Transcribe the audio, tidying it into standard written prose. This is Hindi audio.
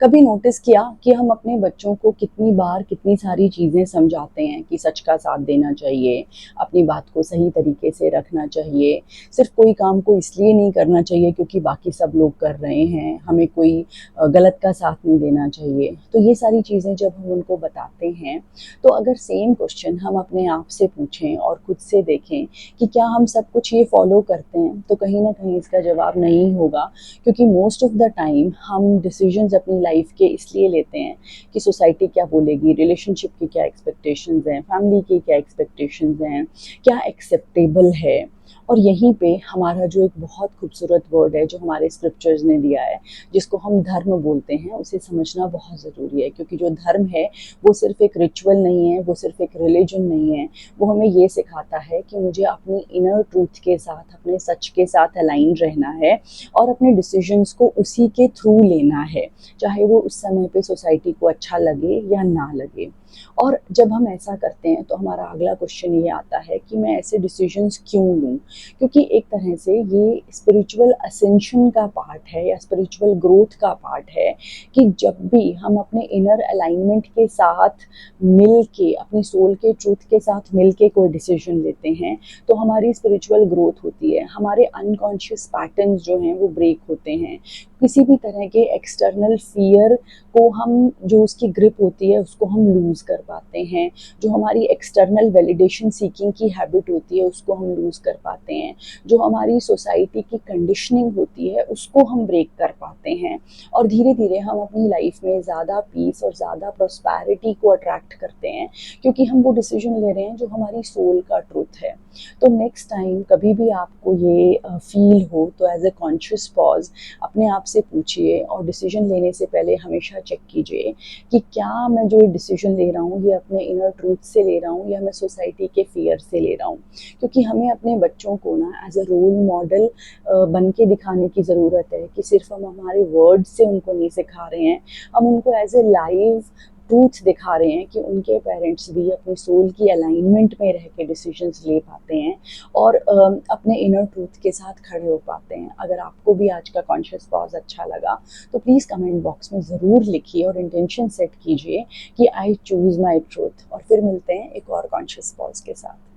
कभी नोटिस किया कि हम अपने बच्चों को कितनी बार कितनी सारी चीज़ें समझाते हैं कि सच का साथ देना चाहिए, अपनी बात को सही तरीके से रखना चाहिए, सिर्फ कोई काम को इसलिए नहीं करना चाहिए क्योंकि बाकी सब लोग कर रहे हैं, हमें कोई गलत का साथ नहीं देना चाहिए। तो ये सारी चीज़ें जब हम उनको बताते हैं, तो अगर सेम क्वेश्चन हम अपने आप से पूछें और खुद से देखें कि क्या हम सब कुछ ये फॉलो करते हैं, तो कहीं ना कहीं इसका जवाब नहीं होगा, क्योंकि मोस्ट ऑफ द टाइम हम डिसीजंस अपनी लाइफ के इसलिए लेते हैं कि सोसाइटी क्या बोलेगी, रिलेशनशिप की क्या एक्सपेक्टेशंस हैं, फैमिली की क्या एक्सपेक्टेशंस हैं, क्या एक्सेप्टेबल है। और यहीं पे हमारा जो एक बहुत खूबसूरत वर्ड है जो हमारे स्क्रिप्चर्स ने दिया है, जिसको हम धर्म बोलते हैं, उसे समझना बहुत ज़रूरी है। क्योंकि जो धर्म है वो सिर्फ एक रिचुअल नहीं है, वो सिर्फ एक रिलीजन नहीं है, वो हमें ये सिखाता है कि मुझे अपनी इनर ट्रूथ के साथ, अपने सच के साथ अलाइन रहना है और अपने डिसीजंस को उसी के थ्रू लेना है, चाहे वो उस समय पे सोसाइटी को अच्छा लगे या ना लगे। और जब हम ऐसा करते हैं तो हमारा अगला क्वेश्चन ये आता है कि मैं ऐसे डिसीजंस क्यों लूँ, क्योंकि एक तरह से ये स्पिरिचुअल असेंशन का पार्ट है या स्पिरिचुअल ग्रोथ का पार्ट है कि जब भी हम अपने इनर अलाइनमेंट के साथ मिल के, अपनी सोल के ट्रूथ के साथ मिल के कोई डिसीजन लेते हैं, तो हमारी स्पिरिचुअल ग्रोथ होती है, हमारे अनकॉन्शियस पैटर्न्स जो हैं वो ब्रेक होते हैं। किसी भी तरह के एक्सटर्नल फियर को हम, जो उसकी ग्रिप होती है उसको हम लूज़ कर पाते हैं, जो हमारी एक्सटर्नल वैलिडेशन सीकिंग की हैबिट होती है उसको हम लूज़ कर पाते हैं, जो हमारी सोसाइटी की कंडीशनिंग होती है उसको हम ब्रेक कर पाते हैं। और धीरे धीरे हम अपनी लाइफ में ज़्यादा पीस और ज़्यादा प्रॉस्पेरिटी को अट्रैक्ट करते हैं, क्योंकि हम वो डिसीजन ले रहे हैं जो हमारी सोल का ट्रूथ है। तो नेक्स्ट टाइम कभी भी आपको ये फील हो तो एज ए कॉन्शियस पॉज अपने आप से पूछिए और डिसीजन लेने से पहले हमेशा चेक कीजिए कि क्या मैं जो डिसीजन ले रहा हूँ ये अपने इनर ट्रूथ से ले रहा हूँ या मैं सोसाइटी के फियर से ले रहा हूँ। क्योंकि हमें अपने बच्चों को ना एज अ रोल मॉडल बन के दिखाने की ज़रूरत है कि सिर्फ हम हमारे वर्ड से उनको नहीं सिखा रहे हैं, हम उनको एज ए लाइव ट्रूथ दिखा रहे हैं कि उनके पेरेंट्स भी अपनी सोल की अलाइनमेंट में रह के डिसीजंस ले पाते हैं और अपने इनर ट्रूथ के साथ खड़े हो पाते हैं। अगर आपको भी आज का कॉन्शियस पॉज अच्छा लगा तो प्लीज़ कमेंट बॉक्स में ज़रूर लिखिए और इंटेंशन सेट कीजिए कि आई चूज़ माई ट्रूथ। और फिर मिलते हैं एक और कॉन्शियस पॉज के साथ।